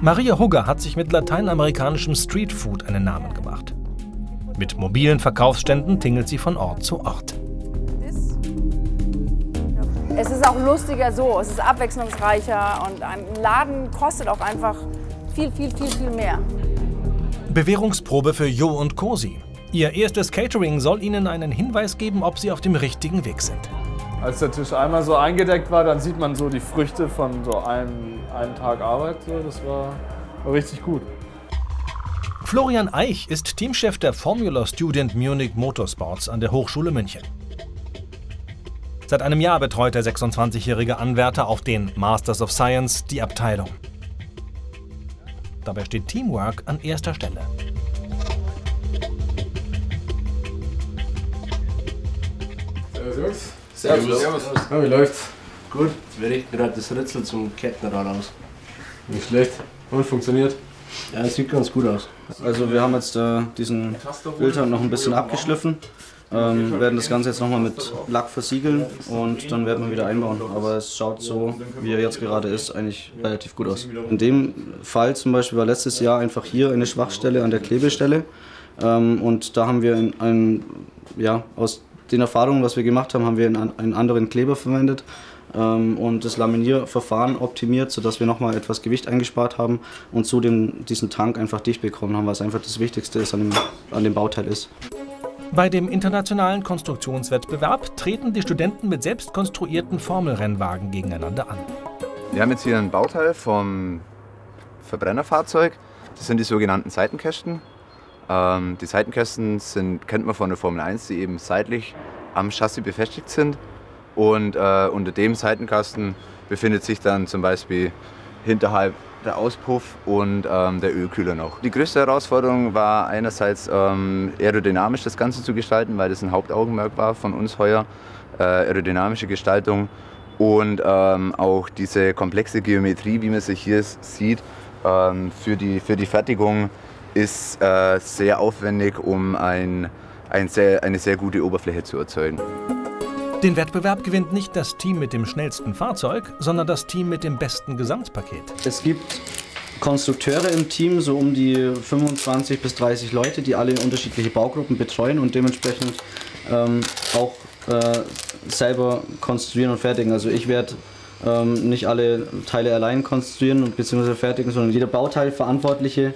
Maria Hugger hat sich mit lateinamerikanischem Streetfood einen Namen gemacht. Mit mobilen Verkaufsständen tingelt sie von Ort zu Ort. Es ist auch lustiger so, es ist abwechslungsreicher und ein Laden kostet auch einfach viel mehr. Bewährungsprobe für Jo und Cosi. Ihr erstes Catering soll ihnen einen Hinweis geben, ob sie auf dem richtigen Weg sind. Als der Tisch einmal so eingedeckt war, dann sieht man so die Früchte von so einem Tag Arbeit. Das war richtig gut. Florian Eich ist Teamchef der Formula Student Munich Motorsports an der Hochschule München. Seit einem Jahr betreut der 26-jährige Anwärter auf den Masters of Science die Abteilung. Dabei steht Teamwork an erster Stelle. Servus. Servus. Ja, wie läuft's? Gut, wir richten gerade das Ritzel zum Kettenrad aus. Nicht schlecht. Und funktioniert? Ja, es sieht ganz gut aus. Also wir haben jetzt diesen Filter noch ein bisschen abgeschliffen, werden das Ganze jetzt nochmal mit Lack versiegeln und dann werden wir wieder einbauen. Aber es schaut so, wie er jetzt gerade ist, eigentlich relativ gut aus. In dem Fall zum Beispiel war letztes Jahr einfach hier eine Schwachstelle an der Klebestelle und da haben wir aus den Erfahrungen, was wir gemacht haben, haben wir einen anderen Kleber verwendet und das Laminierverfahren optimiert, sodass wir nochmal etwas Gewicht eingespart haben und zudem diesen Tank einfach dicht bekommen haben, was einfach das Wichtigste ist an dem Bauteil ist. Bei dem internationalen Konstruktionswettbewerb treten die Studenten mit selbst konstruierten Formelrennwagen gegeneinander an. Wir haben jetzt hier ein Bauteil vom Verbrennerfahrzeug. Das sind die sogenannten Seitenkästen. Die Seitenkästen kennt man von der Formel 1, die eben seitlich am Chassis befestigt sind. Und unter dem Seitenkasten befindet sich dann zum Beispiel hinterhalb der Auspuff und der Ölkühler noch. Die größte Herausforderung war einerseits aerodynamisch das Ganze zu gestalten, weil das ein Hauptaugenmerk war von uns heuer, aerodynamische Gestaltung und auch diese komplexe Geometrie, wie man sie hier sieht, für die Fertigung ist sehr aufwendig, um eine sehr gute Oberfläche zu erzeugen. Den Wettbewerb gewinnt nicht das Team mit dem schnellsten Fahrzeug, sondern das Team mit dem besten Gesamtpaket. Es gibt Konstrukteure im Team, so um die 25 bis 30 Leute, die alle unterschiedliche Baugruppen betreuen und dementsprechend auch selber konstruieren und fertigen. Also ich werde nicht alle Teile allein konstruieren bzw. fertigen, sondern jeder Bauteilverantwortliche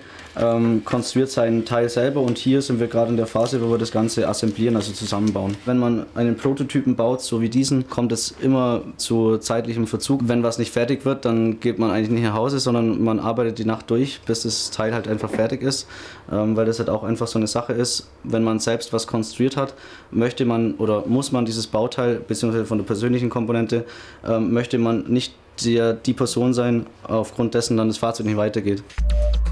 konstruiert seinen Teil selber und hier sind wir gerade in der Phase, wo wir das Ganze assemblieren, also zusammenbauen. Wenn man einen Prototypen baut, so wie diesen, kommt es immer zu zeitlichem Verzug. Wenn was nicht fertig wird, dann geht man eigentlich nicht nach Hause, sondern man arbeitet die Nacht durch, bis das Teil halt einfach fertig ist, weil das halt auch einfach so eine Sache ist, wenn man selbst was konstruiert hat, möchte man oder muss man dieses Bauteil, beziehungsweise von der persönlichen Komponente, möchte man nicht die Person sein, aufgrund dessen dann das Fahrzeug nicht weitergeht.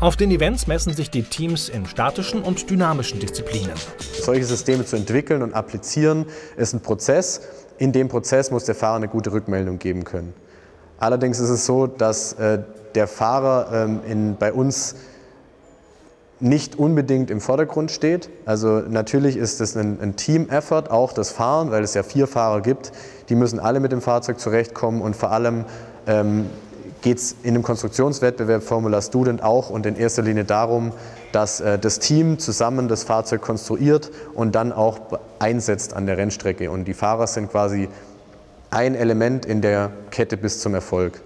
Auf den Events messen sich die Teams in statischen und dynamischen Disziplinen. Solche Systeme zu entwickeln und applizieren, ist ein Prozess. In dem Prozess muss der Fahrer eine gute Rückmeldung geben können. Allerdings ist es so, dass der Fahrer bei uns nicht unbedingt im Vordergrund steht. Also natürlich ist es ein Team-Effort, auch das Fahren, weil es ja 4 Fahrer gibt. Die müssen alle mit dem Fahrzeug zurechtkommen und vor allem geht es in dem Konstruktionswettbewerb Formula Student auch und in erster Linie darum, dass das Team zusammen das Fahrzeug konstruiert und dann auch einsetzt an der Rennstrecke. Und die Fahrer sind quasi ein Element in der Kette bis zum Erfolg.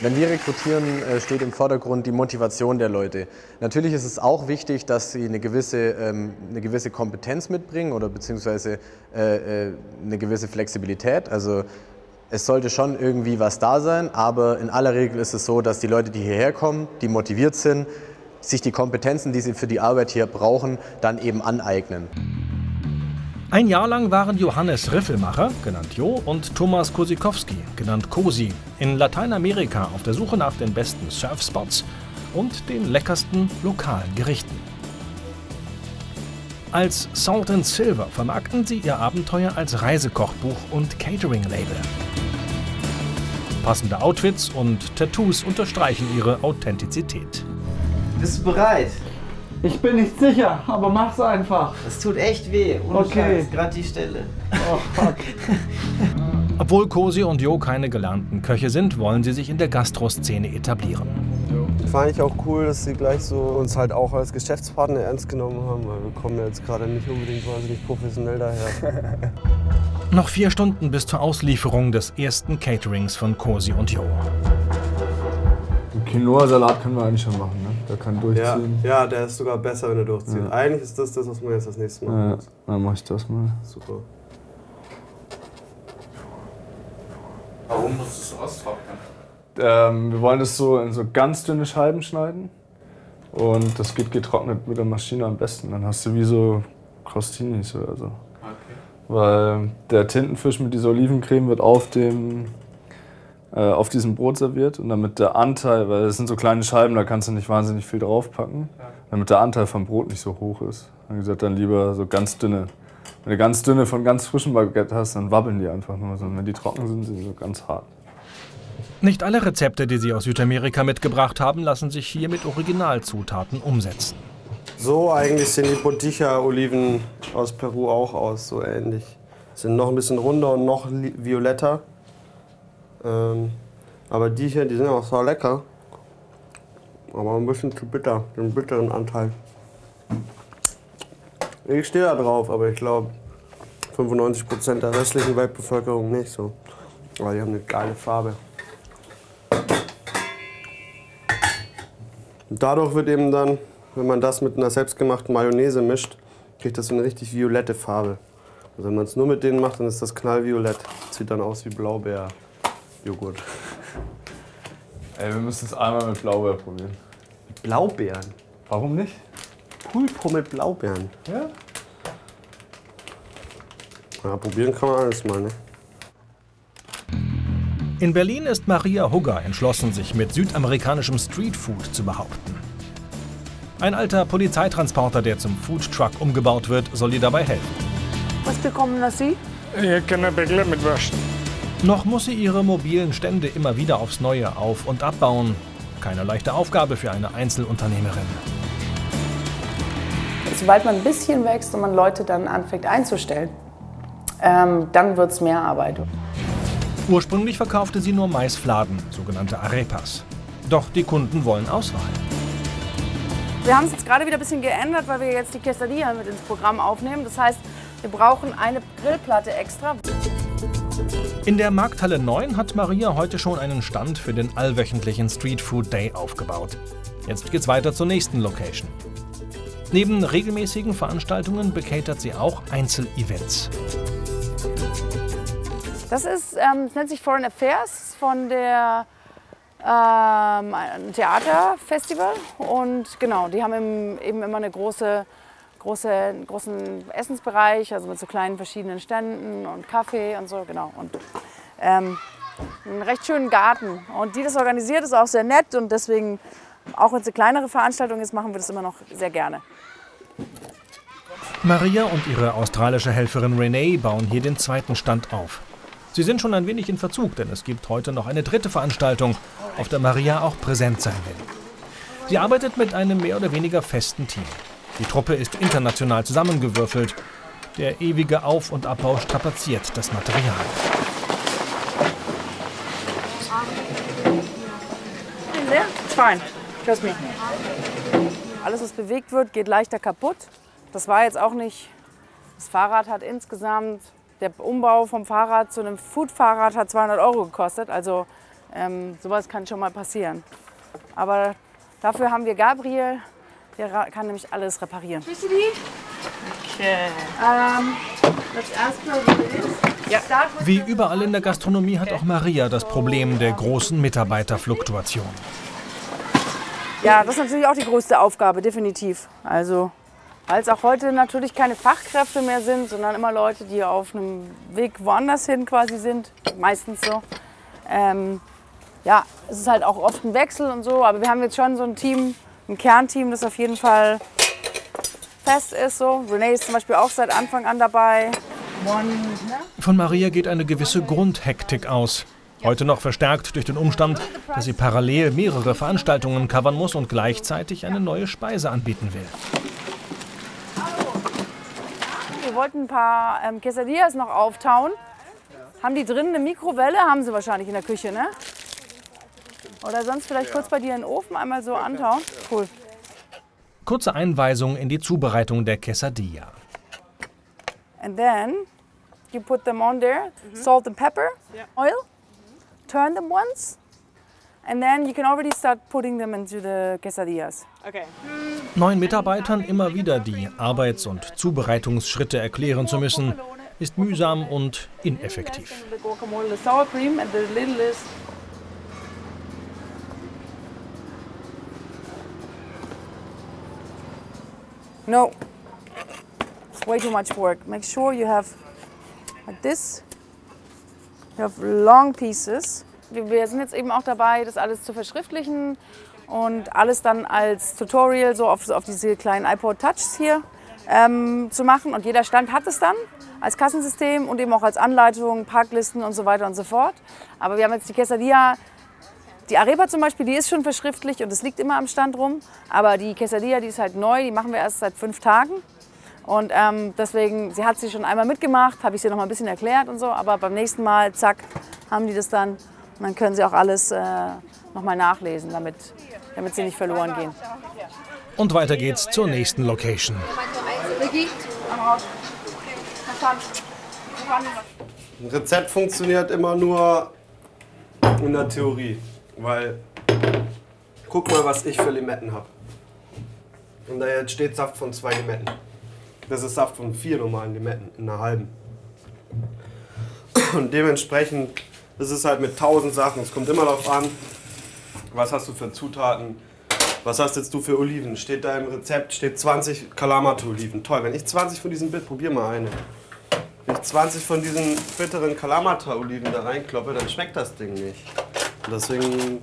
Wenn wir rekrutieren, steht im Vordergrund die Motivation der Leute. Natürlich ist es auch wichtig, dass sie eine gewisse Kompetenz mitbringen oder beziehungsweise eine gewisse Flexibilität. Also es sollte schon irgendwie was da sein, aber in aller Regel ist es so, dass die Leute, die hierher kommen, die motiviert sind, sich die Kompetenzen, die sie für die Arbeit hier brauchen, dann eben aneignen. Ein Jahr lang waren Johannes Riffelmacher, genannt Jo, und Thomas Kosikowski, genannt Cosi, in Lateinamerika auf der Suche nach den besten Surfspots und den leckersten lokalen Gerichten. Als Salt and Silver vermarkten sie ihr Abenteuer als Reisekochbuch und Catering-Label. Passende Outfits und Tattoos unterstreichen ihre Authentizität. Bist du bereit? Ich bin nicht sicher, aber mach's einfach. Das tut echt weh. Okay. Gerade die Stelle. Oh, fuck. Obwohl Cosi und Jo keine gelernten Köche sind, wollen sie sich in der Gastroszene etablieren. Fand ich auch cool, dass sie gleich so uns halt auch als Geschäftspartner ernst genommen haben, weil wir kommen ja jetzt gerade nicht unbedingt wahnsinnig professionell daher. Noch 4 Stunden bis zur Auslieferung des ersten Caterings von Cosi und Jo. Den Quinoa-Salat können wir eigentlich schon machen, ne? Der kann durchziehen. Ja, der ist sogar besser, wenn er durchzieht. Ja. Eigentlich ist das, was wir jetzt das nächste Mal machen. Ja, dann mach ich das mal. Super. Warum musst du es austrocknen? Wir wollen das so in so ganz dünne Scheiben schneiden. Und das geht getrocknet mit der Maschine am besten. Dann hast du wie so Crostinis oder so. Okay. Weil der Tintenfisch mit dieser Olivencreme wird auf diesem Brot serviert. Und damit der Anteil, weil es sind so kleine Scheiben, da kannst du nicht wahnsinnig viel draufpacken, damit der Anteil vom Brot nicht so hoch ist. Dann gesagt, dann lieber so ganz dünne. Wenn du ganz dünne von ganz frischem Baguette hast, dann wabbeln die einfach nur so. Und wenn die trocken sind, sind sie so ganz hart. Nicht alle Rezepte, die sie aus Südamerika mitgebracht haben, lassen sich hier mit Originalzutaten umsetzen. So eigentlich sehen die Botija-Oliven aus Peru auch aus, so ähnlich. Sind noch ein bisschen runder und noch violetter. Aber die hier, die sind auch so lecker. Aber ein bisschen zu bitter, den bitteren Anteil. Ich stehe da drauf, aber ich glaube 95% der restlichen Weltbevölkerung nicht so. Aber die haben eine geile Farbe. Und dadurch wird eben dann, wenn man das mit einer selbstgemachten Mayonnaise mischt, kriegt das so eine richtig violette Farbe. Also wenn man es nur mit denen macht, dann ist das knallviolett. Sieht dann aus wie Blaubeer-Joghurt. Ey, wir müssen es einmal mit Blaubeer probieren. Mit Blaubeeren? Warum nicht? Pulpo mit Blaubeeren. Ja? Ja, probieren kann man alles mal, ne? In Berlin ist Maria Hugger entschlossen, sich mit südamerikanischem Streetfood zu behaupten. Ein alter Polizeitransporter, der zum Foodtruck umgebaut wird, soll ihr dabei helfen. Was bekommen das Sie? Ich kann ein Bäckler mit waschen. Noch muss sie ihre mobilen Stände immer wieder aufs Neue auf- und abbauen. Keine leichte Aufgabe für eine Einzelunternehmerin. Sobald man ein bisschen wächst und man Leute dann anfängt einzustellen, dann wird es mehr Arbeit. Ursprünglich verkaufte sie nur Maisfladen, sogenannte Arepas. Doch die Kunden wollen Auswahl. Wir haben es jetzt gerade wieder ein bisschen geändert, weil wir jetzt die Quesadilla mit ins Programm aufnehmen. Das heißt, wir brauchen eine Grillplatte extra. In der Markthalle 9 hat Maria heute schon einen Stand für den allwöchentlichen Street Food Day aufgebaut. Jetzt geht's weiter zur nächsten Location. Neben regelmäßigen Veranstaltungen bekatert sie auch Einzelevents. Das nennt sich Foreign Affairs von der Theaterfestival. Und genau, die haben eben immer einen großen Essensbereich, also mit so kleinen verschiedenen Ständen und Kaffee und so, genau. Und einen recht schönen Garten. Und die das organisiert, ist auch sehr nett und deswegen, auch wenn es eine kleinere Veranstaltung ist, machen wir das immer noch sehr gerne. Maria und ihre australische Helferin Renee bauen hier den zweiten Stand auf. Sie sind schon ein wenig in Verzug, denn es gibt heute noch eine dritte Veranstaltung, auf der Maria auch präsent sein will. Sie arbeitet mit einem mehr oder weniger festen Team. Die Truppe ist international zusammengewürfelt. Der ewige Auf- und Abbau strapaziert das Material. It's fine. Trust me. Alles, was bewegt wird, geht leichter kaputt. Das war jetzt auch nicht. Das Fahrrad hat insgesamt, der Umbau vom Fahrrad zu einem Food-Fahrrad hat 200 € gekostet. Also sowas kann schon mal passieren. Aber dafür haben wir Gabriel, der kann nämlich alles reparieren. Okay. Let's ask her what it is. Ja. Wie überall in der Gastronomie hat auch Maria das Problem der großen Mitarbeiterfluktuation. Ja, das ist natürlich auch die größte Aufgabe, definitiv. Also, weil es auch heute natürlich keine Fachkräfte mehr sind, sondern immer Leute, die auf einem Weg woanders hin quasi sind, meistens so. Ja, es ist halt auch oft ein Wechsel und so, aber wir haben jetzt schon so ein Team, ein Kernteam, das auf jeden Fall fest ist. So. Renee ist zum Beispiel auch seit Anfang an dabei. Von Maria geht eine gewisse Grundhektik aus. Heute noch verstärkt durch den Umstand, dass sie parallel mehrere Veranstaltungen covern muss und gleichzeitig eine neue Speise anbieten will. Wir wollten ein paar Quesadillas noch auftauen. Haben die drin eine Mikrowelle? Haben sie wahrscheinlich in der Küche, ne? Oder sonst vielleicht kurz bei dir in den Ofen einmal so antauen. Cool. Kurze Einweisung in die Zubereitung der Quesadilla. And then you put them on there, salt and pepper, oil, turn them once, and then you can already start putting them into the quesadillas. Okay. Neuen Mitarbeitern immer wieder die Arbeits- und Zubereitungsschritte erklären zu müssen, ist mühsam und ineffektiv. The guacamole, the sour cream, and the little is no. It's way too much work. Make sure you have like this. You have long pieces. Wir sind jetzt eben auch dabei, das alles zu verschriftlichen und alles dann als Tutorial so auf diese kleinen iPod Touchs hier zu machen. Und jeder Stand hat es dann als Kassensystem und eben auch als Anleitung, Parklisten und so weiter und so fort. Aber wir haben jetzt die Quesadilla, die Arepa zum Beispiel, die ist schon verschriftlicht und es liegt immer am Stand rum. Aber die Quesadilla, die ist halt neu, die machen wir erst seit 5 Tagen. Und deswegen, sie hat sie schon einmal mitgemacht, habe ich sie noch mal ein bisschen erklärt und so. Aber beim nächsten Mal, zack, haben die das dann. Und dann können sie auch alles noch mal nachlesen, damit sie nicht verloren gehen. Und weiter geht's zur nächsten Location. Ein Rezept funktioniert immer nur in der Theorie, weil guck mal, was ich für Limetten habe. Und da jetzt steht Saft von 2 Limetten. Das ist Saft von 4 normalen Limetten in einer halben. Und dementsprechend ist es halt mit 1000 Sachen. Es kommt immer darauf an, was hast du für Zutaten, was hast jetzt du für Oliven. Steht da im Rezept, steht 20 Kalamata-Oliven. Toll, wenn ich 20 von diesen probier mal eine. Wenn ich 20 von diesen bitteren Kalamata-Oliven da reinkloppe, dann schmeckt das Ding nicht. Und deswegen,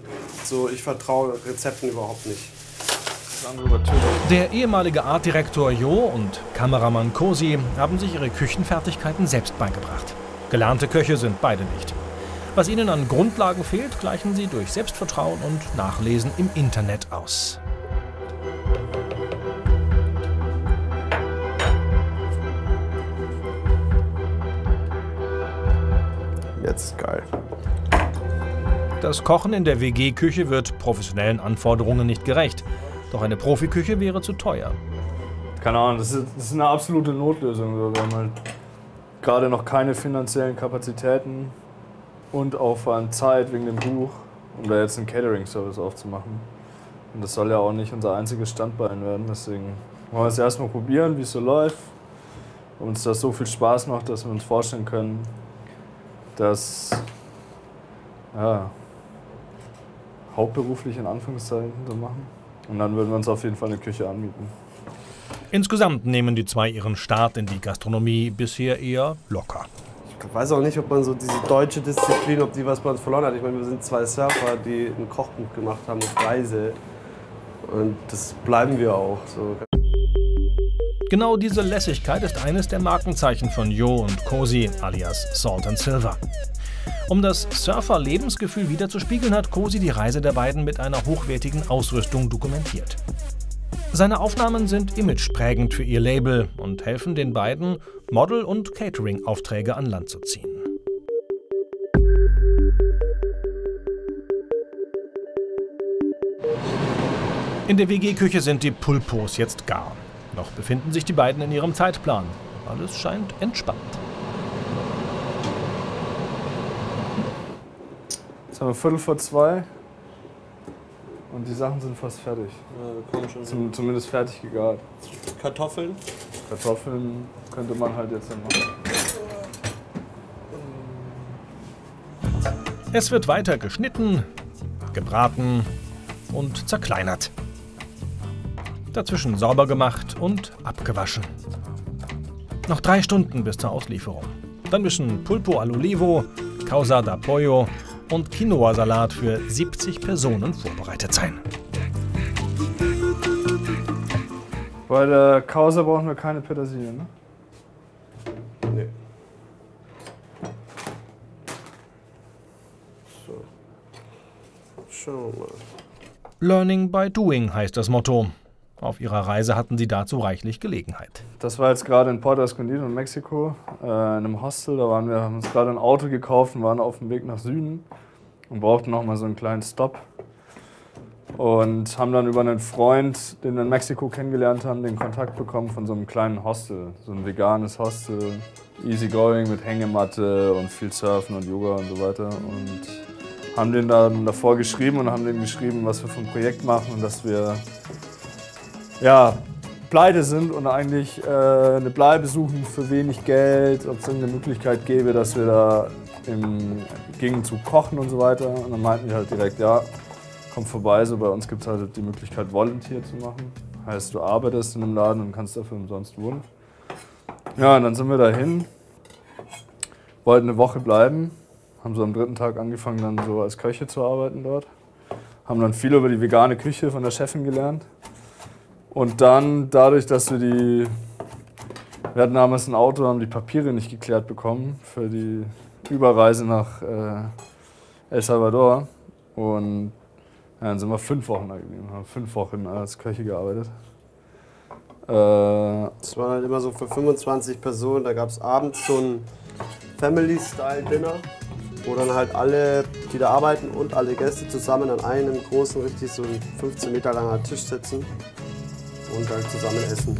ich vertraue Rezepten überhaupt nicht. Der ehemalige Artdirektor Jo und Kameramann Cosi haben sich ihre Küchenfertigkeiten selbst beigebracht. Gelernte Köche sind beide nicht. Was ihnen an Grundlagen fehlt, gleichen sie durch Selbstvertrauen und Nachlesen im Internet aus. Jetzt ist geil. Das Kochen in der WG-Küche wird professionellen Anforderungen nicht gerecht. Doch eine Profiküche wäre zu teuer. Keine Ahnung, das ist eine absolute Notlösung. Wir haben halt gerade noch keine finanziellen Kapazitäten und Aufwand, Zeit wegen dem Buch, um da jetzt einen Catering-Service aufzumachen. Und das soll ja auch nicht unser einziges Standbein werden. Deswegen wollen wir es erstmal probieren, wie es so läuft. Und uns das so viel Spaß macht, dass wir uns vorstellen können, das hauptberuflich in Anführungszeichen zu machen. Und dann würden wir uns auf jeden Fall eine Küche anmieten. Insgesamt nehmen die zwei ihren Start in die Gastronomie bisher eher locker. Ich weiß auch nicht, ob man so diese deutsche Disziplin, ob die was bei uns verloren hat. Ich meine, wir sind 2 Surfer, die ein Kochbuch gemacht haben mit Reise. Und das bleiben wir auch so. Genau diese Lässigkeit ist eines der Markenzeichen von Jo und Cosi alias Salt and Silver. Um das Surfer-Lebensgefühl wiederzuspiegeln, hat Cosi die Reise der beiden mit einer hochwertigen Ausrüstung dokumentiert. Seine Aufnahmen sind imageprägend für ihr Label und helfen den beiden, Model- und Catering-Aufträge an Land zu ziehen. In der WG-Küche sind die Pulpos jetzt gar. Noch befinden sich die beiden in ihrem Zeitplan. Alles scheint entspannt. Jetzt haben wir 1:45 und die Sachen sind fast fertig. Ja, wir kommen schon Zumindest fertig gegart. Kartoffeln? Kartoffeln könnte man halt jetzt dann machen. Es wird weiter geschnitten, gebraten und zerkleinert. Dazwischen sauber gemacht und abgewaschen. Noch 3 Stunden bis zur Auslieferung. Dann müssen Pulpo al Olivo, Causa da Pollo und Quinoa-Salat für 70 Personen vorbereitet sein. Bei der Causa brauchen wir keine Petersilie, ne? Nee. So. Schauen wir mal. Learning by doing heißt das Motto. Auf ihrer Reise hatten sie dazu reichlich Gelegenheit. Das war jetzt gerade in Puerto Escondido in Mexiko, in einem Hostel. Da haben uns gerade ein Auto gekauft und waren auf dem Weg nach Süden und brauchten noch mal so einen kleinen Stopp. Und haben dann über einen Freund, den wir in Mexiko kennengelernt haben, den Kontakt bekommen von so einem kleinen Hostel. So ein veganes Hostel, easy going mit Hängematte und viel Surfen und Yoga und so weiter. Und haben den dann davor geschrieben und haben denen geschrieben, was wir für ein Projekt machen und dass wir ja, pleite sind und eigentlich eine Bleibe suchen für wenig Geld, ob es irgendeine Möglichkeit gäbe, dass wir da im Gegenzug kochen und so weiter. Und dann meinten wir halt direkt, ja, komm vorbei, so bei uns gibt es halt die Möglichkeit, Volunteer zu machen. Heißt, du arbeitest in einem Laden und kannst dafür umsonst wohnen. Ja, und dann sind wir dahin, wollten eine Woche bleiben, haben so am 3. Tag angefangen, dann so als Köche zu arbeiten dort. Haben dann viel über die vegane Küche von der Chefin gelernt. Und dann, dadurch, dass wir hatten damals ein Auto, haben die Papiere nicht geklärt bekommen für die Überreise nach El Salvador. Und ja, dann sind wir 5 Wochen da geblieben, haben 5 Wochen als Köche gearbeitet. Das war halt immer so für 25 Personen, da gab es abends so ein Family-Style-Dinner, wo dann halt alle, die da arbeiten und alle Gäste zusammen an einem großen, richtig so ein 15 Meter langer Tisch sitzen und halt zusammen essen.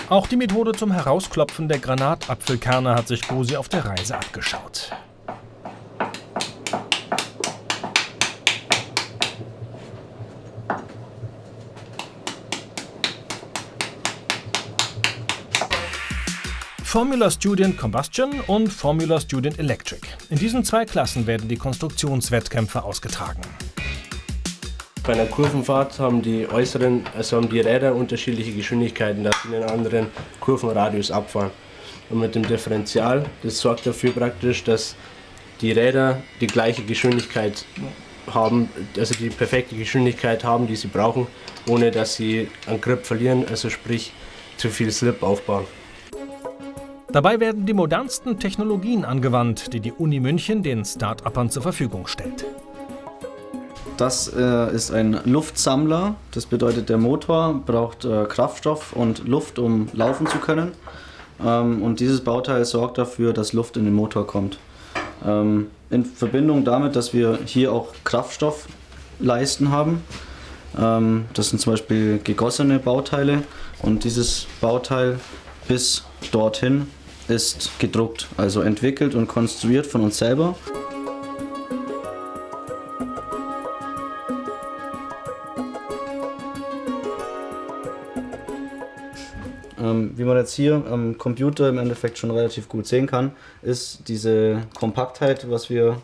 Auch die Methode zum Herausklopfen der Granatapfelkerne hat sich Gosi auf der Reise abgeschaut. Formula Student Combustion und Formula Student Electric. In diesen 2 Klassen werden die Konstruktionswettkämpfe ausgetragen. Bei einer Kurvenfahrt haben die Räder unterschiedliche Geschwindigkeiten, dass sie einen anderen Kurvenradius abfahren. Und mit dem Differential, das sorgt dafür praktisch, dass die Räder die gleiche Geschwindigkeit haben, also die perfekte Geschwindigkeit haben, die sie brauchen, ohne dass sie an Grip verlieren, also sprich zu viel Slip aufbauen. Dabei werden die modernsten Technologien angewandt, die die Uni München den Start-Upern zur Verfügung stellt. Das ist ein Luftsammler. Das bedeutet, der Motor braucht Kraftstoff und Luft, um laufen zu können. Und dieses Bauteil sorgt dafür, dass Luft in den Motor kommt. In Verbindung damit, dass wir hier auch Kraftstoffleisten haben. Das sind zum Beispiel gegossene Bauteile. Und dieses Bauteil bis dorthin ist gedruckt, also entwickelt und konstruiert von uns selber. Wie man jetzt hier am Computer im Endeffekt schon relativ gut sehen kann, ist diese Kompaktheit, was wir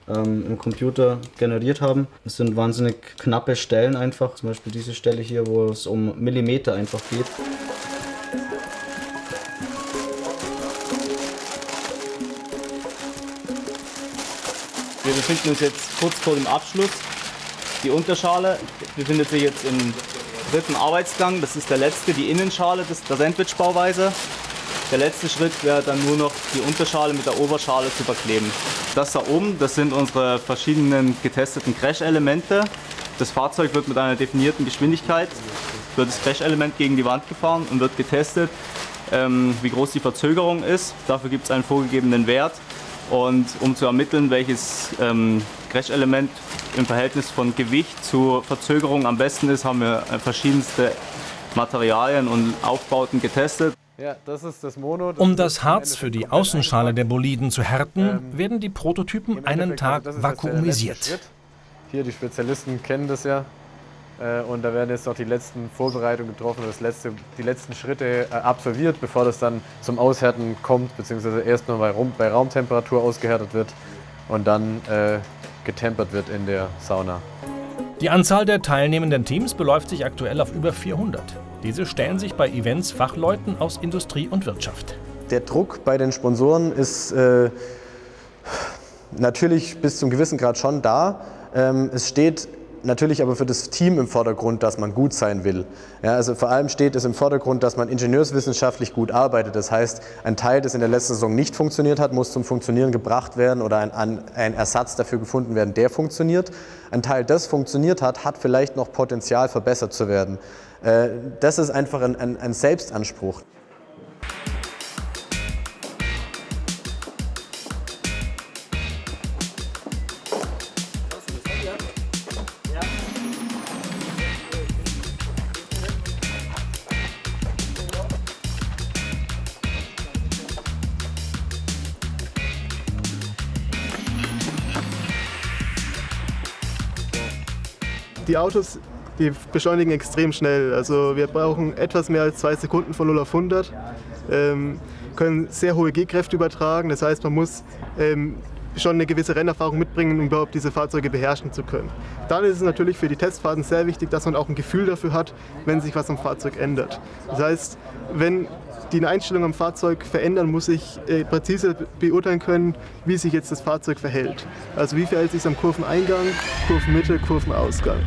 im Computer generiert haben. Es sind wahnsinnig knappe Stellen einfach, zum Beispiel diese Stelle hier, wo es um Millimeter einfach geht. Wir befinden uns jetzt kurz vor dem Abschluss. Die Unterschale befindet sich jetzt im 3. Arbeitsgang. Das ist der letzte, die Innenschale der Sandwich-Bauweise. Der letzte Schritt wäre dann nur noch die Unterschale mit der Oberschale zu verkleben. Das da oben, das sind unsere verschiedenen getesteten Crash-Elemente. Das Fahrzeug wird mit einer definierten Geschwindigkeit, wird das Crash-Element gegen die Wand gefahren und wird getestet, wie groß die Verzögerung ist. Dafür gibt es einen vorgegebenen Wert. Und um zu ermitteln, welches Crash-Element im Verhältnis von Gewicht zur Verzögerung am besten ist, haben wir verschiedenste Materialien und Aufbauten getestet. Ja, das ist das Mono. Um das Harz für die Außenschale der Boliden zu härten, werden die Prototypen einen Tag vakuumisiert. Hier, die Spezialisten kennen das ja. Und da werden jetzt noch die letzten Vorbereitungen getroffen, die letzten Schritte absolviert, bevor das dann zum Aushärten kommt, beziehungsweise erstmal bei Raumtemperatur ausgehärtet wird und dann getempert wird in der Sauna. Die Anzahl der teilnehmenden Teams beläuft sich aktuell auf über 400. Diese stellen sich bei Events Fachleuten aus Industrie und Wirtschaft. Der Druck bei den Sponsoren ist natürlich bis zum gewissen Grad schon da. Es steht natürlich aber für das Team im Vordergrund, dass man gut sein will. Ja, also vor allem steht es im Vordergrund, dass man ingenieurswissenschaftlich gut arbeitet. Das heißt, ein Teil, das in der letzten Saison nicht funktioniert hat, muss zum Funktionieren gebracht werden oder ein Ersatz dafür gefunden werden, der funktioniert. Ein Teil, das funktioniert hat, hat vielleicht noch Potenzial, verbessert zu werden. Das ist einfach ein Selbstanspruch. Die Autos, die beschleunigen extrem schnell. Also wir brauchen etwas mehr als 2 Sekunden von 0 auf 100. Können sehr hohe G-Kräfte übertragen. Das heißt, man muss schon eine gewisse Rennerfahrung mitbringen, um überhaupt diese Fahrzeuge beherrschen zu können. Dann ist es natürlich für die Testfahrten sehr wichtig, dass man auch ein Gefühl dafür hat, wenn sich was am Fahrzeug ändert. Das heißt, wenn die Einstellung am Fahrzeug verändern, muss ich präzise beurteilen können, wie sich jetzt das Fahrzeug verhält. Also wie verhält es sich am Kurveneingang, Kurvenmitte, Kurvenausgang.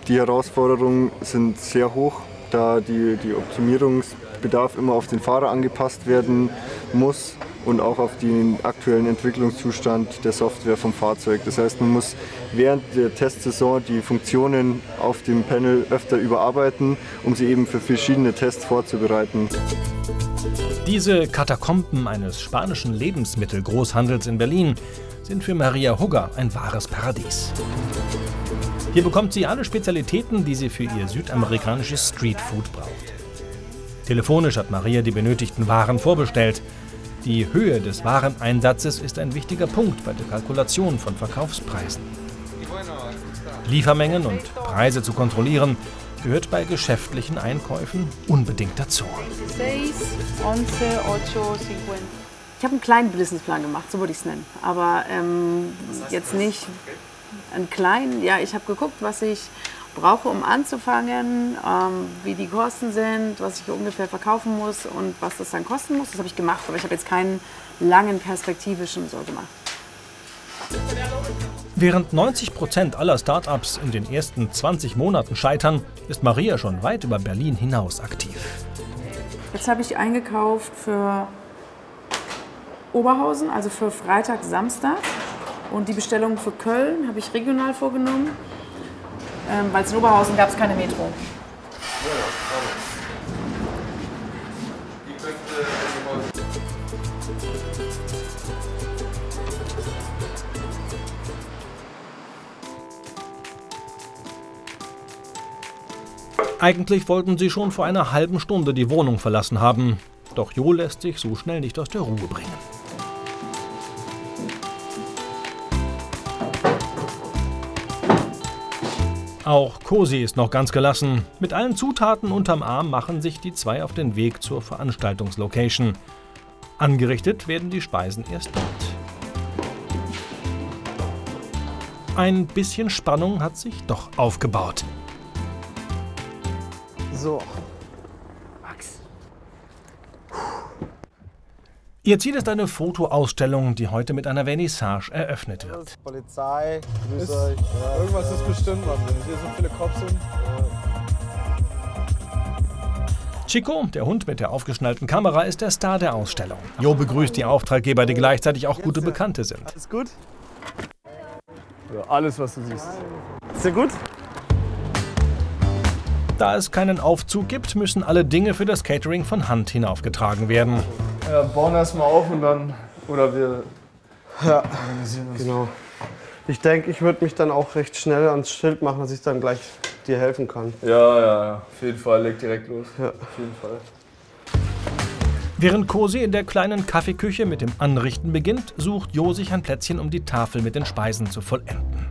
Die Herausforderungen sind sehr hoch, da die Optimierungsbedarf immer auf den Fahrer angepasst werden muss und auch auf den aktuellen Entwicklungszustand der Software vom Fahrzeug. Das heißt, man muss während der Testsaison die Funktionen auf dem Panel öfter überarbeiten, um sie eben für verschiedene Tests vorzubereiten. Diese Katakomben eines spanischen Lebensmittelgroßhandels in Berlin sind für Maria Hugger ein wahres Paradies. Hier bekommt sie alle Spezialitäten, die sie für ihr südamerikanisches Streetfood braucht. Telefonisch hat Maria die benötigten Waren vorbestellt. Die Höhe des Wareneinsatzes ist ein wichtiger Punkt bei der Kalkulation von Verkaufspreisen. Liefermengen und Preise zu kontrollieren, gehört bei geschäftlichen Einkäufen unbedingt dazu. Ich habe einen kleinen Businessplan gemacht, so würde ich es nennen. Aber jetzt nicht einen kleinen. Ja, ich habe geguckt, was ich brauche, um anzufangen, wie die Kosten sind, was ich ungefähr verkaufen muss und was das dann kosten muss. Das habe ich gemacht, aber ich habe jetzt keinen langen perspektivischen so gemacht. Während 90% aller Start-ups in den ersten 20 Monaten scheitern, ist Maria schon weit über Berlin hinaus aktiv. Jetzt habe ich eingekauft für Oberhausen, also für Freitag, Samstag. Und die Bestellung für Köln habe ich regional vorgenommen, weil es in Oberhausen gab es keine Metro. Eigentlich wollten sie schon vor einer halben Stunde die Wohnung verlassen haben. Doch Jo lässt sich so schnell nicht aus der Ruhe bringen. Auch Cosi ist noch ganz gelassen. Mit allen Zutaten unterm Arm machen sich die zwei auf den Weg zur Veranstaltungslocation. Angerichtet werden die Speisen erst dort. Ein bisschen Spannung hat sich doch aufgebaut. So. Max. Ihr Ziel ist eine Fotoausstellung, die heute mit einer Vernissage eröffnet wird. Polizei, grüß euch. Ja, irgendwas ist bestimmt, Mann, wenn hier so viele Cops sind. Chico, der Hund mit der aufgeschnallten Kamera, ist der Star der Ausstellung. Jo begrüßt die Auftraggeber, die gleichzeitig auch gute Bekannte sind. Alles gut? Ja, alles, was du siehst. Ist dir gut? Da es keinen Aufzug gibt, müssen alle Dinge für das Catering von Hand hinaufgetragen werden. Ja, bauen erstmal auf und dann, oder wir organisieren uns. Genau. Ich denke, ich würde mich dann auch recht schnell ans Schild machen, dass ich dann gleich dir helfen kann. Ja, auf jeden Fall, leg direkt los. Ja. Auf jeden Fall. Während Cosi in der kleinen Kaffeeküche mit dem Anrichten beginnt, sucht Jo sich ein Plätzchen, um die Tafel mit den Speisen zu vollenden.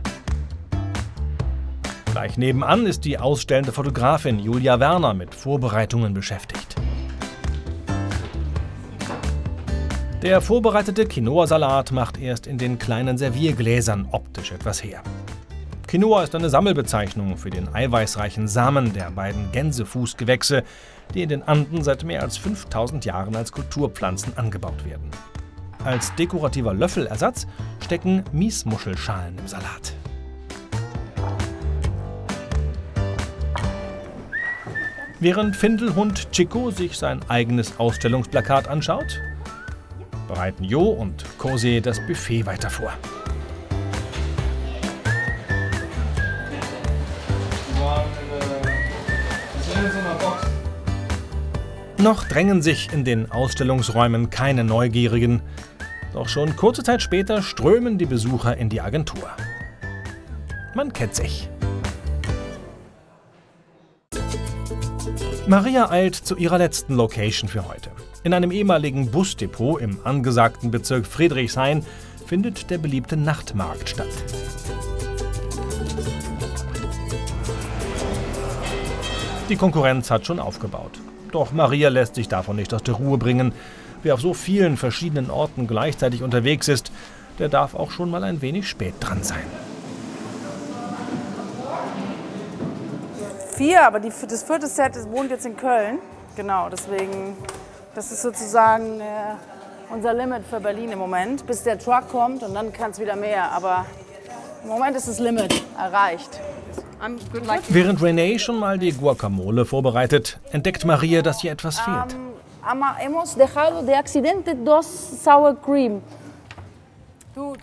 Gleich nebenan ist die ausstellende Fotografin Julia Werner mit Vorbereitungen beschäftigt. Der vorbereitete Quinoa-Salat macht erst in den kleinen Serviergläsern optisch etwas her. Quinoa ist eine Sammelbezeichnung für den eiweißreichen Samen der beiden Gänsefußgewächse, die in den Anden seit mehr als 5000 Jahren als Kulturpflanzen angebaut werden. Als dekorativer Löffelersatz stecken Miesmuschelschalen im Salat. Während Findelhund Chico sich sein eigenes Ausstellungsplakat anschaut, bereiten Jo und Cosi das Buffet weiter vor. Noch drängen sich in den Ausstellungsräumen keine Neugierigen, doch schon kurze Zeit später strömen die Besucher in die Agentur. Man kennt sich. Maria eilt zu ihrer letzten Location für heute. In einem ehemaligen Busdepot im angesagten Bezirk Friedrichshain findet der beliebte Nachtmarkt statt. Die Konkurrenz hat schon aufgebaut. Doch Maria lässt sich davon nicht aus der Ruhe bringen. Wer auf so vielen verschiedenen Orten gleichzeitig unterwegs ist, der darf auch schon mal ein wenig spät dran sein. 4, aber das 4. Set wohnt jetzt in Köln. Genau, deswegen, das ist sozusagen unser Limit für Berlin im Moment, bis der Truck kommt und dann kann es wieder mehr. Aber im Moment ist das Limit erreicht. Während Renee schon mal die Guacamole vorbereitet, entdeckt Maria, dass ihr etwas fehlt. Hemos dejado de accidente 2 Sour Cream.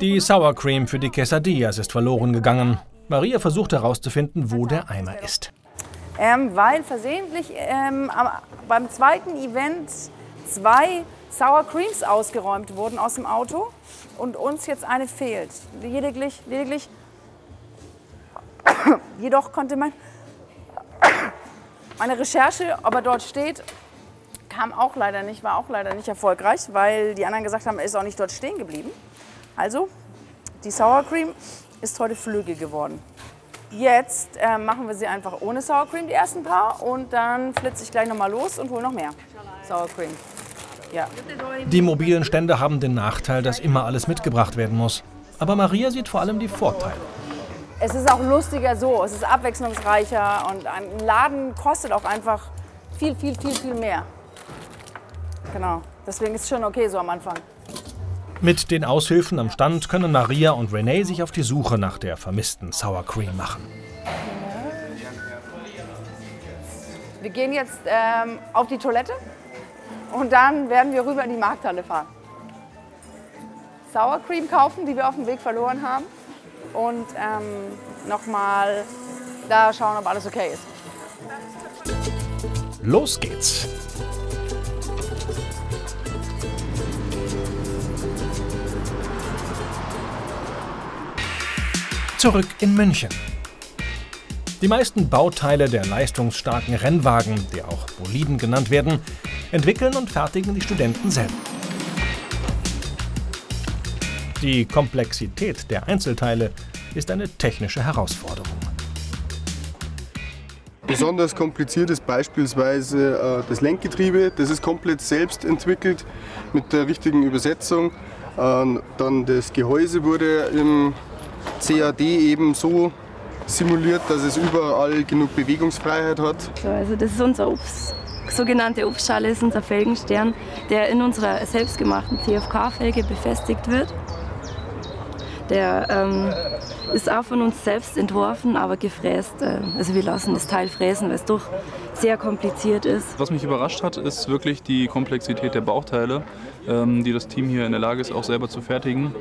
Die Sour Cream für die Quesadillas ist verloren gegangen. Maria versucht herauszufinden, wo der Eimer ist. Weil versehentlich beim zweiten Event 2 Sour Creams ausgeräumt wurden aus dem Auto und uns jetzt eine fehlt. Jedoch konnte meine Recherche, ob er dort steht, war auch leider nicht erfolgreich, weil die anderen gesagt haben, er ist auch nicht dort stehen geblieben. Also, die Sour Cream ist heute Flügel geworden. Jetzt machen wir sie einfach ohne Sour Cream, die ersten paar, und dann flitze ich gleich nochmal los und hole noch mehr Sour Cream. Ja. Die mobilen Stände haben den Nachteil, dass immer alles mitgebracht werden muss. Aber Maria sieht vor allem die Vorteile. Es ist auch lustiger so, es ist abwechslungsreicher und ein Laden kostet auch einfach viel mehr. Genau, deswegen ist es schon okay so am Anfang. Mit den Aushilfen am Stand können Maria und Renee sich auf die Suche nach der vermissten Sour Cream machen. Wir gehen jetzt auf die Toilette und dann werden wir rüber in die Markthalle fahren. Sour Cream kaufen, die wir auf dem Weg verloren haben. Und nochmal da schauen, ob alles okay ist. Los geht's! Zurück in München. Die meisten Bauteile der leistungsstarken Rennwagen, die auch Boliden genannt werden, entwickeln und fertigen die Studenten selber. Die Komplexität der Einzelteile ist eine technische Herausforderung. Besonders kompliziert ist beispielsweise das Lenkgetriebe. Das ist komplett selbst entwickelt mit der richtigen Übersetzung. Dann das Gehäuse wurde im CAD eben so simuliert, dass es überall genug Bewegungsfreiheit hat. Also das ist unser sogenannte Upfschale, ist unser Felgenstern, der in unserer selbstgemachten CFK-Felge befestigt wird. Der ist auch von uns selbst entworfen, aber gefräst. Also wir lassen das Teil fräsen, weil es doch sehr kompliziert ist. Was mich überrascht hat, ist wirklich die Komplexität der Bauteile, die das Team hier in der Lage ist, auch selber zu fertigen.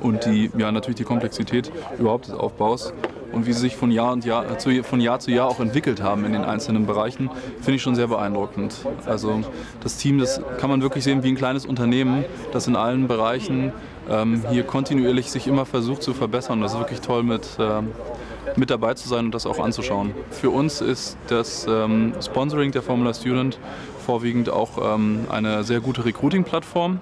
Und natürlich die Komplexität überhaupt des Aufbaus und wie sie sich von Jahr zu Jahr auch entwickelt haben in den einzelnen Bereichen, finde ich schon sehr beeindruckend. Also das Team, das kann man wirklich sehen wie ein kleines Unternehmen, das in allen Bereichen hier kontinuierlich sich immer versucht zu verbessern. Das ist wirklich toll, mit dabei zu sein und das auch anzuschauen. Für uns ist das Sponsoring der Formula Student vorwiegend auch eine sehr gute Recruiting-Plattform.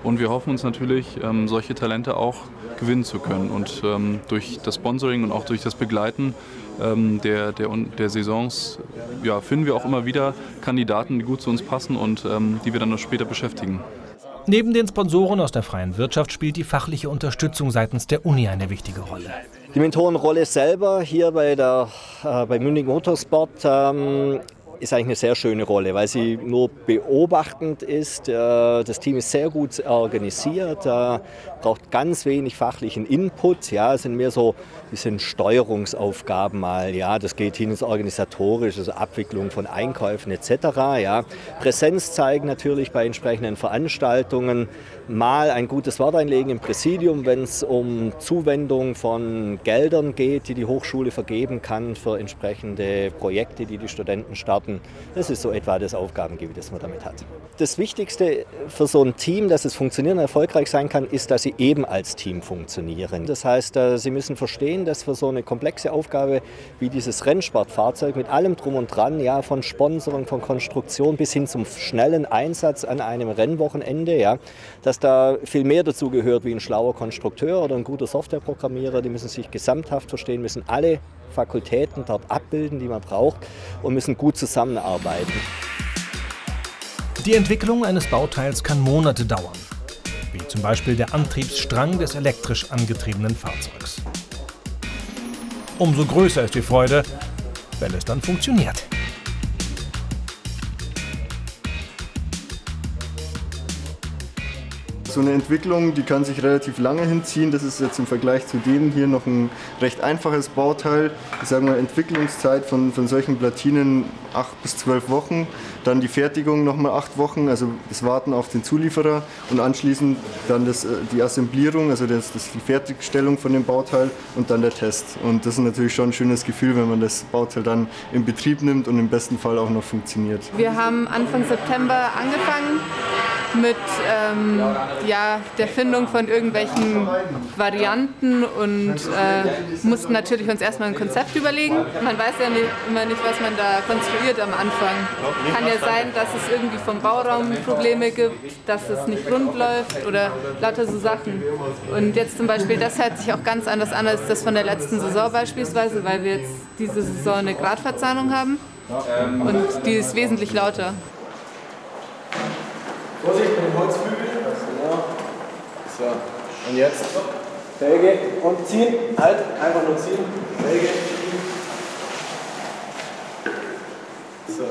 Und wir hoffen uns natürlich, solche Talente auch gewinnen zu können. Und durch das Sponsoring und auch durch das Begleiten der Saisons finden wir auch immer wieder Kandidaten, die gut zu uns passen und die wir dann noch später beschäftigen. Neben den Sponsoren aus der freien Wirtschaft spielt die fachliche Unterstützung seitens der Uni eine wichtige Rolle. Die Mentorenrolle selber hier bei Munich Motorsport ist eigentlich eine sehr schöne Rolle, weil sie nur beobachtend ist. Das Team ist sehr gut organisiert, braucht ganz wenig fachlichen Input. Ja, es sind mehr so ein bisschen Steuerungsaufgaben mal. Ja, das geht hin ins Organisatorische, also Abwicklung von Einkäufen etc. Ja. Präsenz zeigen natürlich bei entsprechenden Veranstaltungen. Mal ein gutes Wort einlegen im Präsidium, wenn es um Zuwendung von Geldern geht, die die Hochschule vergeben kann für entsprechende Projekte, die die Studenten starten. Monaten. Das ist so etwa das Aufgabengebiet, das man damit hat. Das Wichtigste für so ein Team, dass es funktionieren und erfolgreich sein kann, ist, dass sie eben als Team funktionieren. Das heißt, sie müssen verstehen, dass für so eine komplexe Aufgabe wie dieses Rennsportfahrzeug mit allem Drum und Dran, ja, von Sponsoring, von Konstruktion bis hin zum schnellen Einsatz an einem Rennwochenende, ja, dass da viel mehr dazu gehört wie ein schlauer Konstrukteur oder ein guter Softwareprogrammierer. Die müssen sich gesamthaft verstehen, müssen alle Fakultäten dort abbilden, die man braucht, und müssen gut zusammenarbeiten. Die Entwicklung eines Bauteils kann Monate dauern, wie zum Beispiel der Antriebsstrang des elektrisch angetriebenen Fahrzeugs. Umso größer ist die Freude, wenn es dann funktioniert. So eine Entwicklung, die kann sich relativ lange hinziehen. Das ist jetzt im Vergleich zu dem hier noch ein recht einfaches Bauteil. Ich sage mal, Entwicklungszeit von solchen Platinen 8 bis 12 Wochen. Dann die Fertigung nochmal 8 Wochen, also das Warten auf den Zulieferer. Und anschließend dann die Assemblierung, also die Fertigstellung von dem Bauteil und dann der Test. Und das ist natürlich schon ein schönes Gefühl, wenn man das Bauteil dann in Betrieb nimmt und im besten Fall auch noch funktioniert. Wir haben Anfang September angefangen mit der Findung von irgendwelchen Varianten und mussten natürlich uns erstmal ein Konzept überlegen. Man weiß ja immer nicht, was man da konstruiert am Anfang. Kann ja sein, dass es irgendwie vom Bauraum Probleme gibt, dass es nicht rund läuft oder lauter so Sachen. Und jetzt zum Beispiel, das hört sich auch ganz anders an als das von der letzten Saison beispielsweise, weil wir jetzt diese Saison eine Gradverzahnung haben und die ist wesentlich lauter. Vorsicht mit dem Holzflügel. Genau. So, und jetzt Felge und ziehen. Halt, einfach nur ziehen. Felge. So.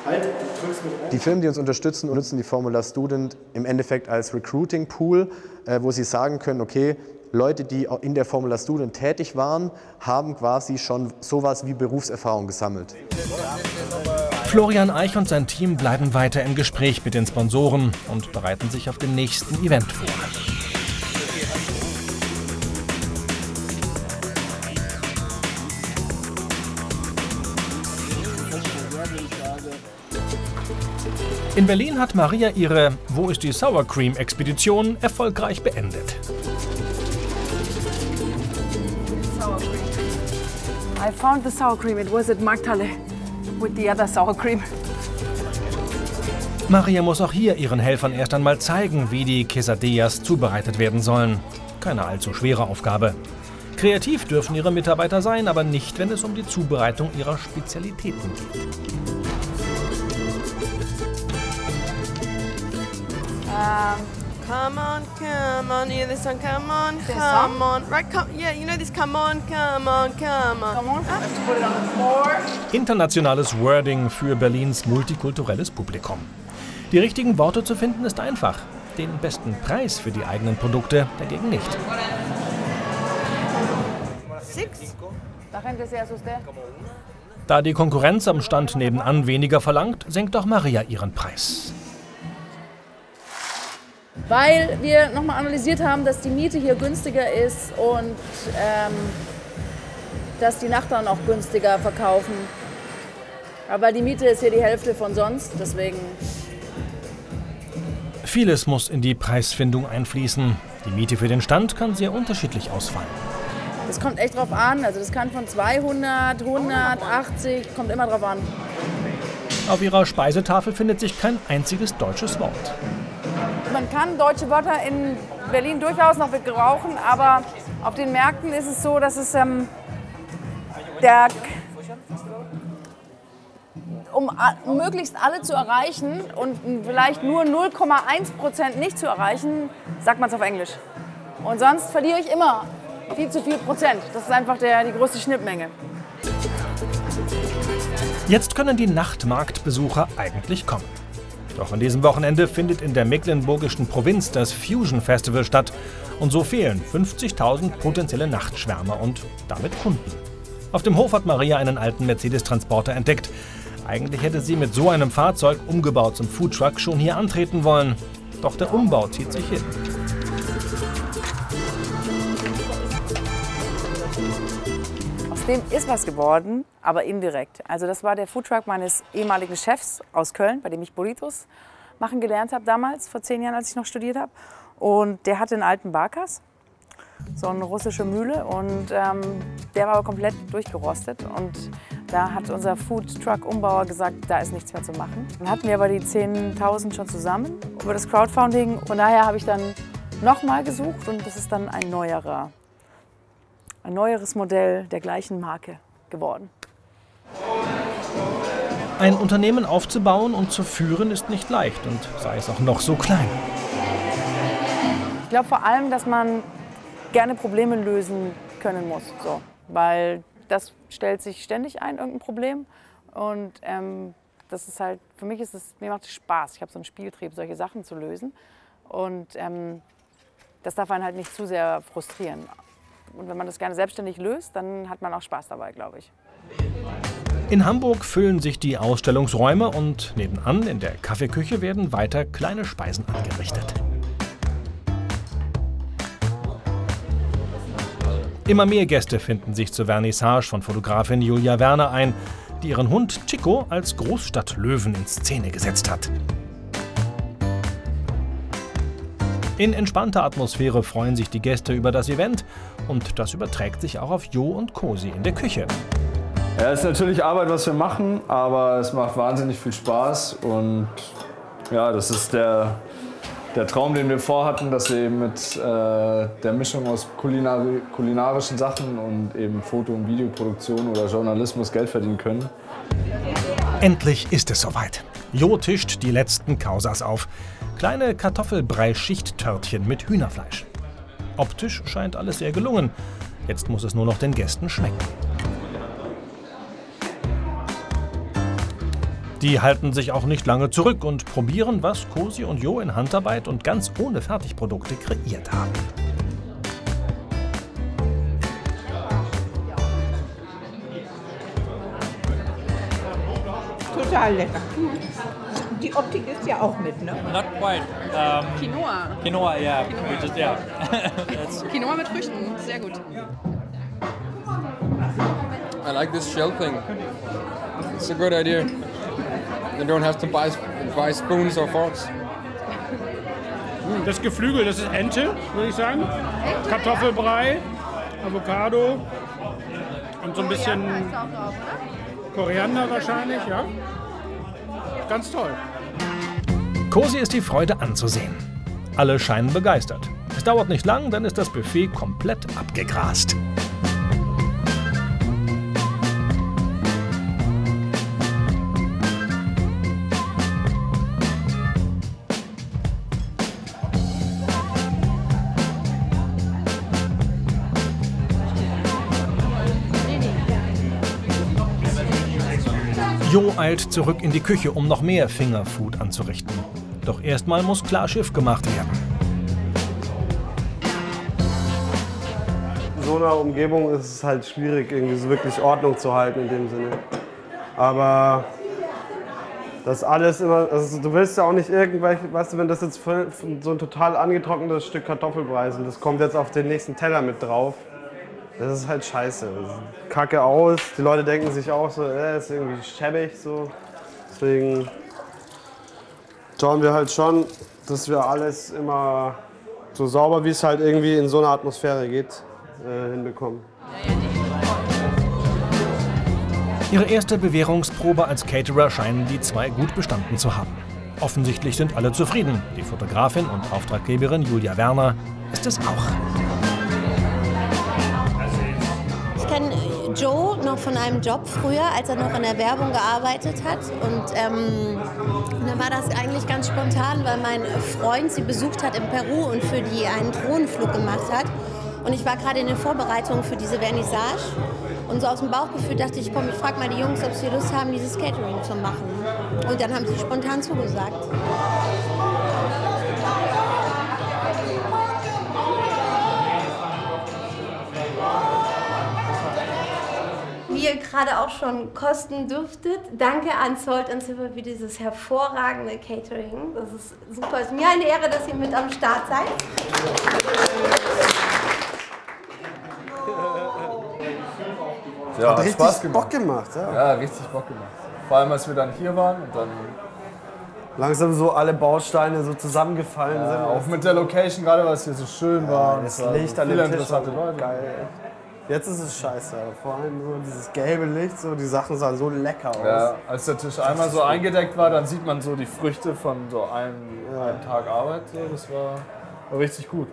Halt, du drückst mit rein. Die Firmen, die uns unterstützen, nutzen die Formula Student im Endeffekt als Recruiting-Pool, wo sie sagen können, okay, Leute, die in der Formula Student tätig waren, haben quasi schon sowas wie Berufserfahrung gesammelt. Florian Eich und sein Team bleiben weiter im Gespräch mit den Sponsoren und bereiten sich auf den nächsten Event vor. In Berlin hat Maria ihre Wo ist die Sour Cream Expedition erfolgreich beendet. I found the sour cream. It was at Markthalle with the other sour cream. Maria muss auch hier ihren Helfern erst einmal zeigen, wie die Quesadillas zubereitet werden sollen. Keine allzu schwere Aufgabe. Kreativ dürfen ihre Mitarbeiter sein, aber nicht, wenn es um die Zubereitung ihrer Spezialitäten geht. Come on, you know this one, come on, right, yeah, you know this, come on. Come on. Have to put it on the floor. Internationales Wording für Berlins multikulturelles Publikum. Die richtigen Worte zu finden ist einfach. Den besten Preis für die eigenen Produkte dagegen nicht. Da die Konkurrenz am Stand nebenan weniger verlangt, senkt auch Maria ihren Preis. Weil wir nochmal analysiert haben, dass die Miete hier günstiger ist und dass die Nachbarn auch günstiger verkaufen. Aber die Miete ist hier die Hälfte von sonst, deswegen. Vieles muss in die Preisfindung einfließen. Die Miete für den Stand kann sehr unterschiedlich ausfallen. Es kommt echt drauf an, also das kann von 200, 180, kommt immer drauf an. Auf ihrer Speisetafel findet sich kein einziges deutsches Wort. Man kann deutsche Wörter in Berlin durchaus noch gebrauchen, aber auf den Märkten ist es so, dass es um möglichst alle zu erreichen und vielleicht nur 0,1% nicht zu erreichen, sagt man es auf Englisch. Und sonst verliere ich immer viel zu viel Prozent. Das ist einfach die größte Schnittmenge. Jetzt können die Nachtmarktbesucher eigentlich kommen. Doch an diesem Wochenende findet in der mecklenburgischen Provinz das Fusion Festival statt. Und so fehlen 50.000 potenzielle Nachtschwärmer und damit Kunden. Auf dem Hof hat Maria einen alten Mercedes-Transporter entdeckt. Eigentlich hätte sie mit so einem Fahrzeug, umgebaut zum Foodtruck, schon hier antreten wollen. Doch der Umbau zieht sich hin. Aus dem ist was geworden, aber indirekt. Also das war der Foodtruck meines ehemaligen Chefs aus Köln, bei dem ich Burritos machen gelernt habe damals, vor 10 Jahren, als ich noch studiert habe. Und der hatte einen alten Barkas, so eine russische Mühle, und der war aber komplett durchgerostet. Und da hat unser Foodtruck-Umbauer gesagt, da ist nichts mehr zu machen. Dann hatten wir aber die 10.000 schon zusammen über das Crowdfunding. Von daher habe ich dann nochmal gesucht und das ist dann ein neueres Modell der gleichen Marke geworden. Ein Unternehmen aufzubauen und zu führen ist nicht leicht und sei es auch noch so klein. Ich glaube vor allem, dass man gerne Probleme lösen können muss, so. Weil das stellt sich ständig ein, irgendein Problem. Und das ist halt, für mich mir macht es Spaß. Ich habe so einen Spieltrieb, solche Sachen zu lösen. Und das darf einen halt nicht zu sehr frustrieren. Und wenn man das gerne selbstständig löst, dann hat man auch Spaß dabei, glaube ich. In Hamburg füllen sich die Ausstellungsräume und nebenan in der Kaffeeküche werden weiter kleine Speisen angerichtet. Immer mehr Gäste finden sich zur Vernissage von Fotografin Julia Werner ein, die ihren Hund Chico als Großstadtlöwen in Szene gesetzt hat. In entspannter Atmosphäre freuen sich die Gäste über das Event und das überträgt sich auch auf Jo und Cosi in der Küche. Ja, es ist natürlich Arbeit, was wir machen, aber es macht wahnsinnig viel Spaß und ja, das ist der Traum, den wir vorhatten, dass wir eben mit der Mischung aus kulinarischen Sachen und eben Foto- und Videoproduktion oder Journalismus Geld verdienen können. Endlich ist es soweit. Jo tischt die letzten Kausas auf. Kleine Kartoffelbrei-Schichttörtchen mit Hühnerfleisch. Optisch scheint alles sehr gelungen. Jetzt muss es nur noch den Gästen schmecken. Die halten sich auch nicht lange zurück und probieren, was Cosi und Jo in Handarbeit und ganz ohne Fertigprodukte kreiert haben. Total lecker. Die Optik ist ja auch mit, ne? Not quite. Quinoa. Quinoa, yeah. Quinoa. Quinoa mit Früchten, sehr gut. I like this shell thing. It's a good idea. You don't have to buy spoons or forks. Das Geflügel, das ist Ente, würde ich sagen. Kartoffelbrei, Avocado und so ein bisschen Koriander wahrscheinlich, ja. Ganz toll. Cosi ist die Freude anzusehen. Alle scheinen begeistert. Es dauert nicht lang, dann ist das Buffet komplett abgegrast. Jo eilt zurück in die Küche, um noch mehr Fingerfood anzurichten. Doch erstmal muss klar Schiff gemacht werden. In so einer Umgebung ist es halt schwierig, irgendwie so wirklich Ordnung zu halten in dem Sinne. Aber das alles immer, also du willst ja auch nicht irgendwelche, weißt du, wenn das jetzt so ein total angetrocknetes Stück Kartoffelbrei ist und das kommt jetzt auf den nächsten Teller mit drauf. Das ist halt scheiße. Das sieht kacke aus. Die Leute denken sich auch so, ist irgendwie schäbig so. Deswegen schauen wir halt schon, dass wir alles immer so sauber, wie es halt irgendwie in so einer Atmosphäre geht, hinbekommen. Ihre erste Bewährungsprobe als Caterer scheinen die zwei gut bestanden zu haben. Offensichtlich sind alle zufrieden. Die Fotografin und Auftraggeberin Julia Werner ist es auch. Ich kenne Joe noch von einem Job früher, als er noch in der Werbung gearbeitet hat. Und dann war das eigentlich ganz spontan, weil mein Freund sie besucht hat in Peru und für die einen Drohnenflug gemacht hat. Und ich war gerade in der Vorbereitung für diese Vernissage. Und so aus dem Bauchgefühl dachte ich, komm, ich frage mal die Jungs, ob sie Lust haben, dieses Catering zu machen. Und dann haben sie spontan zugesagt. Wie ihr gerade auch schon kosten dürftet, danke an Salt & Silver für dieses hervorragende Catering. Das ist super. Es ist mir eine Ehre, dass ihr mit am Start seid. Ja, hat richtig Spaß gemacht. Bock gemacht. Ja. Ja, richtig Bock gemacht. Vor allem, als wir dann hier waren und dann langsam so alle Bausteine so zusammengefallen sind. auch mit der Location, gerade weil es hier so schön war. Das und Licht an viele dem Tisch interessante war Leute. geil. Jetzt ist es scheiße, aber vor allem so dieses gelbe Licht, so die Sachen sahen so lecker aus. Ja, als der Tisch einmal so eingedeckt war, dann sieht man so die Früchte von so einem Tag Arbeit. So. Das war richtig gut.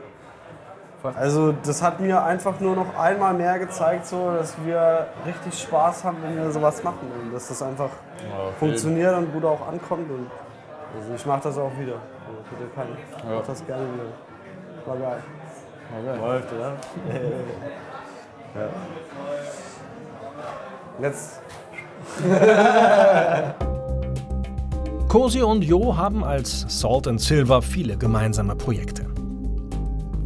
Also das hat mir einfach nur noch einmal mehr gezeigt, so, dass wir richtig Spaß haben, wenn wir sowas machen. Und dass das einfach funktioniert und gut auch ankommt. Und also ich mache das auch wieder. Also, ich mache das gerne wieder. War geil. Läuft, oder? Ja. Jetzt. Cosi und Jo haben als Salt and Silver viele gemeinsame Projekte.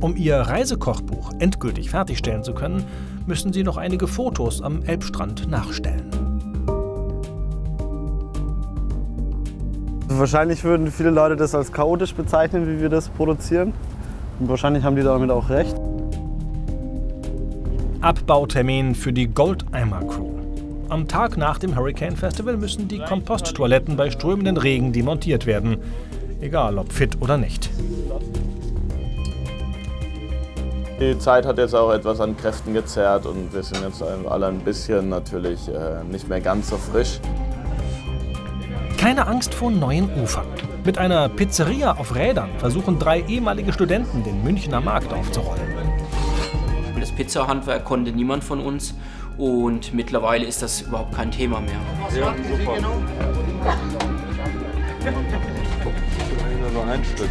Um ihr Reisekochbuch endgültig fertigstellen zu können, müssen sie noch einige Fotos am Elbstrand nachstellen. Wahrscheinlich würden viele Leute das als chaotisch bezeichnen, wie wir das produzieren. Und wahrscheinlich haben die damit auch recht. Abbautermin für die Goldeimer Crew. Am Tag nach dem Hurricane Festival müssen die Komposttoiletten bei strömenden Regen demontiert werden. Egal ob fit oder nicht. Die Zeit hat jetzt auch etwas an Kräften gezerrt und wir sind jetzt alle ein bisschen natürlich nicht mehr ganz so frisch. Keine Angst vor neuen Ufern. Mit einer Pizzeria auf Rädern versuchen 3 ehemalige Studenten den Münchner Markt aufzurollen. Das Pizzahandwerk konnte niemand von uns und mittlerweile ist das überhaupt kein Thema mehr. Ja, super. Nur ein Stück.